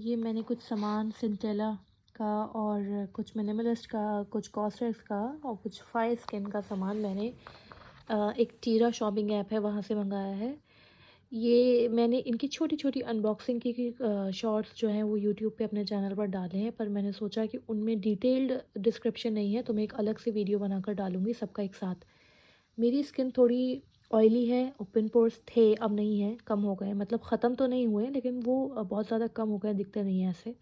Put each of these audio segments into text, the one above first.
ये मैंने कुछ सामान सिंटेला का और कुछ मिनिमलिस्ट का, कुछ कॉस्रेक्स का और कुछ फायर स्किन का सामान मैंने एक टीरा शॉपिंग ऐप है वहाँ से मंगाया है। ये मैंने इनकी छोटी-छोटी अनबॉक्सिंग की शॉर्ट्स जो हैं वो यूट्यूब पे अपने चैनल पर डाले हैं, पर मैंने सोचा कि उनमें डिटेल्ड डिस्क्रिप्शन नहीं है तो मैं एक अलग से वीडियो बनाकर डालूँगी सबका एक साथ। मेरी स्किन थोड़ी ऑयली है, ओपन पोर्स थे, अब नहीं है, कम हो गए, मतलब ख़त्म तो नहीं हुए लेकिन वो बहुत ज़्यादा कम हो गए, दिखते नहीं हैं ऐसे।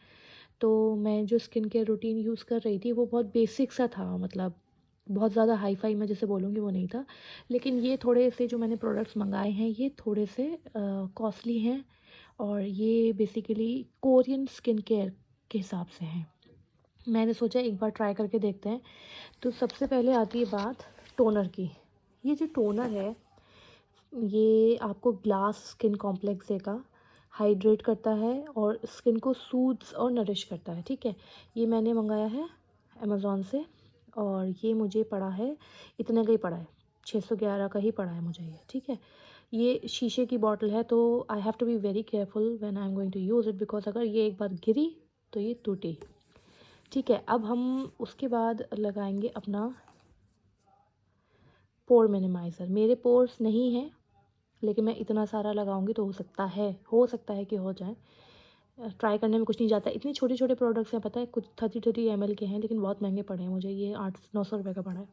तो मैं जो स्किन केयर रूटीन यूज़ कर रही थी वो बहुत बेसिक सा था, मतलब बहुत ज़्यादा हाई-फाई मैं जैसे बोलूँगी वो नहीं था। लेकिन ये थोड़े से जो मैंने प्रोडक्ट्स मँगाए हैं ये थोड़े से कॉस्टली हैं और ये बेसिकली कोरियन स्किन केयर के हिसाब से हैं। मैंने सोचा एक बार ट्राई करके देखते हैं। तो सबसे पहले आती है बात टोनर की। ये जो टोनर है ये आपको ग्लास स्किन कॉम्प्लेक्स देगा, हाइड्रेट करता है और स्किन को सूद्स और नरिश करता है, ठीक है। ये मैंने मंगाया है अमेज़ॉन से और ये मुझे पड़ा है, इतने का ही पड़ा है, 611 का ही पड़ा है मुझे ये, ठीक है। ये शीशे की बॉटल है तो I have to be very careful when I am going to use it, because अगर ये एक बार गिरी तो ये टूटी, ठीक है। अब हम उसके बाद लगाएंगे अपना पोर मिनिमाइज़र। मेरे पोर्स नहीं हैं लेकिन मैं इतना सारा लगाऊंगी तो हो सकता है कि हो जाए। ट्राई करने में कुछ नहीं जाता। इतने छोटे छोटे प्रोडक्ट्स हैं, पता है, कुछ 30-30 ml के हैं लेकिन बहुत महंगे पड़े हैं मुझे। ये 800-900 रुपये का पड़ा है।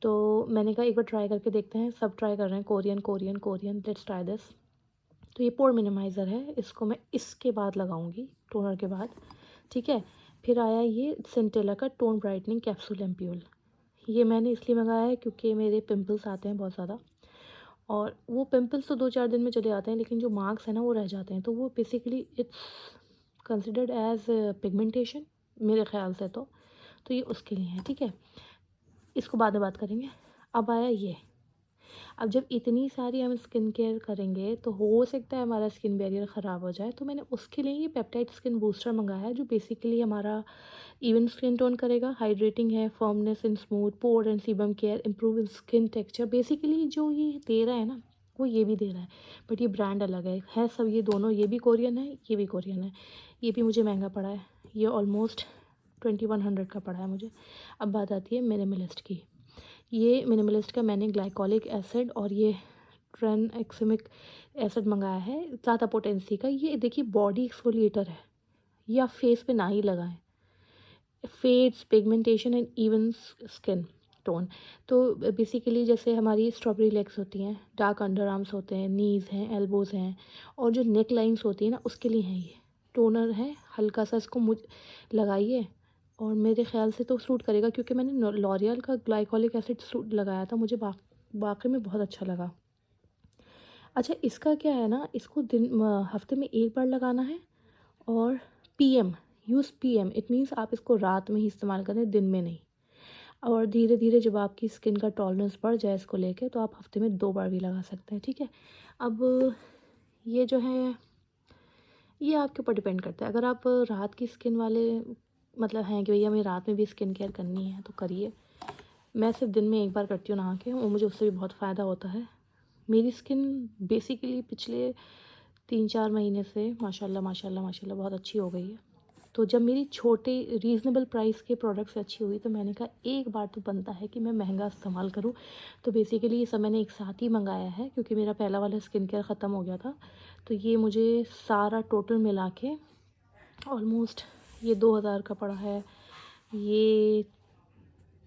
तो मैंने कहा एक बार ट्राई करके देखते हैं, सब ट्राई कर रहे हैं, Korean Korean Korean, let's try this. तो ये पोर मिनिमाइज़र है, इसको मैं इसके बाद लगाऊंगी, टोनर के बाद, ठीक है। फिर आया ये सेंटेला का टोन ब्राइटनिंग कैप्सूल एम्प्यूल। ये मैंने इसलिए मंगाया है क्योंकि मेरे पिंपल्स आते हैं बहुत ज़्यादा और वो पिंपल्स तो 2-4 दिन में चले जाते हैं लेकिन जो मार्क्स हैं ना वो रह जाते हैं। तो वो basically it's considered as pigmentation मेरे ख़्याल से। तो ये उसके लिए है, ठीक है। इसको बाद में बात करेंगे। अब आया ये। अब जब इतनी सारी हम स्किन केयर करेंगे तो हो सकता है हमारा स्किन बैरियर ख़राब हो जाए, तो मैंने उसके लिए ये पेप्टाइड स्किन बूस्टर मंगाया है जो बेसिकली हमारा इवन स्किन टोन करेगा, हाइड्रेटिंग है, firmness in smooth pore and sebum care, improve skin texture. Basically जो ये दे रहा है ना वो ये भी दे रहा है, बट ये ब्रांड अलग है सब ये दोनों, ये भी कोरियन है, ये भी कोरियन है। ये भी मुझे महंगा पड़ा है, ये ऑलमोस्ट 2100 का पड़ा है मुझे। अब बात आती है मिनिमलिस्ट की। ये मिनिमलिस्ट का मैंने ग्लाइकोलिक एसिड और ये ट्रेनएक्सिमिक एसिड मंगाया है, ज़्यादा पोटेंसी का। ये देखिए बॉडी एक्सफोलिएटर है, ये आप फेस पे ना ही लगाएं। Fades pigmentation and even skin tone. तो बेसिकली जैसे हमारी स्ट्रॉबेरी लेग्स होती हैं, डार्क अंडर आर्म्स होते हैं, नीज़ हैं, एल्बोज़ हैं और जो नेक लाइंस होती हैं ना उसके लिए हैं ये टोनर है। हल्का सा इसको मुझ लगाइए और मेरे ख़्याल से तो सूट करेगा क्योंकि मैंने लॉरियल का ग्लाइकोलिक एसिड सूट लगाया था, मुझे वाकई में बहुत अच्छा लगा। अच्छा, इसका क्या है ना, इसको हफ्ते में एक बार लगाना है और PM, use PM, it means आप इसको रात में ही इस्तेमाल करें, दिन में नहीं। और धीरे धीरे जब आपकी स्किन का टॉलरेंस बढ़ जाए इसको लेके तो आप हफ्ते में 2 बार भी लगा सकते हैं, ठीक है। अब ये जो है ये आपके ऊपर डिपेंड करता है। अगर आप रात की स्किन वाले मतलब हैं कि भैया हमें रात में भी स्किन केयर करनी है तो करिए। मैं सिर्फ दिन में एक बार करती हूँ नहा के और मुझे उससे भी बहुत फ़ायदा होता है। मेरी स्किन बेसिकली पिछले 3-4 महीने से माशाल्लाह माशाल्लाह माशाल्लाह बहुत अच्छी हो गई है। तो जब मेरी छोटे रीज़नेबल प्राइस के प्रोडक्ट्स अच्छी हुई तो मैंने कहा एक बार तो बनता है कि मैं महंगा इस्तेमाल करूं। तो बेसिकली ये सब मैंने एक साथ ही मंगाया है क्योंकि मेरा पहला वाला स्किन केयर ख़त्म हो गया था। तो ये मुझे सारा टोटल मिला के ऑलमोस्ट ये 2000 का पड़ा है, ये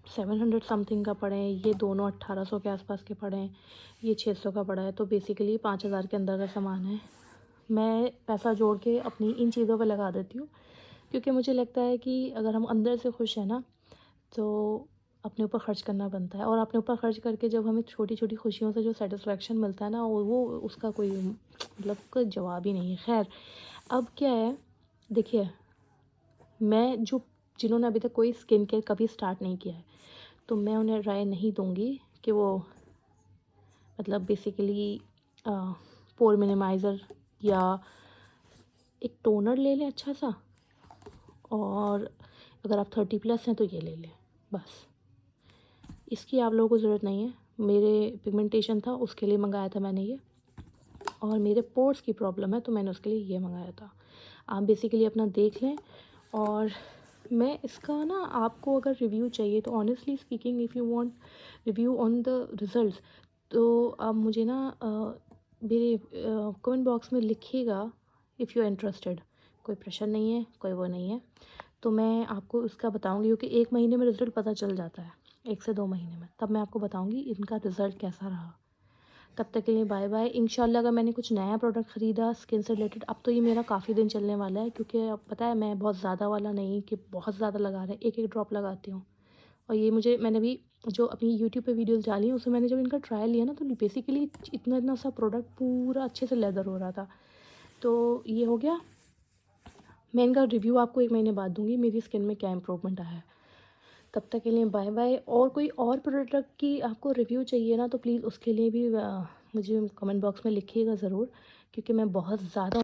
700 समथिंग का पड़े हैं, ये दोनों 1800 के आसपास के पड़े हैं, ये 600 का पड़ा है। तो बेसिकली 5000 के अंदर का सामान है। मैं पैसा जोड़ के अपनी इन चीज़ों पे लगा देती हूँ क्योंकि मुझे लगता है कि अगर हम अंदर से खुश हैं ना तो अपने ऊपर ख़र्च करना बनता है। और अपने ऊपर ख़र्च करके जब हमें छोटी छोटी खुशियों से जो सेटिस्फेक्शन मिलता है ना वो उसका कोई मतलब कोई जवाब ही नहीं है। खैर, अब क्या है, देखिए, मैं जो जिन्होंने अभी तक कोई स्किन केयर कभी स्टार्ट नहीं किया है तो मैं उन्हें राय नहीं दूँगी कि वो मतलब बेसिकली पोर मिनिमाइज़र या एक टोनर ले लें अच्छा सा, और अगर आप 30+ हैं तो ये ले लें बस। इसकी आप लोगों को ज़रूरत नहीं है। मेरे पिगमेंटेशन था उसके लिए मंगाया था मैंने ये, और मेरे पोर्स की प्रॉब्लम है तो मैंने उसके लिए ये मंगाया था। आप बेसिकली अपना देख लें। और मैं इसका ना आपको अगर रिव्यू चाहिए तो honestly speaking if you want review on the results तो आप मुझे ना मेरे कमेंट बॉक्स में लिखिएगा इफ़ यू आर इंटरेस्टेड। कोई प्रेशर नहीं है, कोई वो नहीं है। तो मैं आपको इसका बताऊंगी क्योंकि 1 महीने में रिज़ल्ट पता चल जाता है, 1 से 2 महीने में, तब मैं आपको बताऊंगी इनका रिज़ल्ट कैसा रहा। तब तक के लिए बाय बाय। इंशाल्लाह अगर मैंने कुछ नया प्रोडक्ट ख़रीदा स्किन से रिलेटेड, अब तो ये मेरा काफ़ी दिन चलने वाला है क्योंकि अब पता है मैं बहुत ज़्यादा वाला नहीं कि बहुत ज़्यादा लगा रहे, एक एक ड्रॉप लगाती हूँ। और ये मैंने भी जो अपनी यूट्यूब पे वीडियोस डाली हैं उसमें मैंने जब इनका ट्रायल लिया ना तो बेसिकली इतना इतना सा प्रोडक्ट पूरा अच्छे से लेदर हो रहा था। तो ये हो गया। मैं इनका रिव्यू आपको 1 महीने बाद दूंगी मेरी स्किन में क्या इंप्रूवमेंट आया है। तब तक के लिए बाय बाय। और कोई और प्रोडक्ट की आपको रिव्यू चाहिए ना तो प्लीज़ उसके लिए भी मुझे कमेंट बॉक्स में लिखिएगा ज़रूर, क्योंकि मैं बहुत ज़्यादा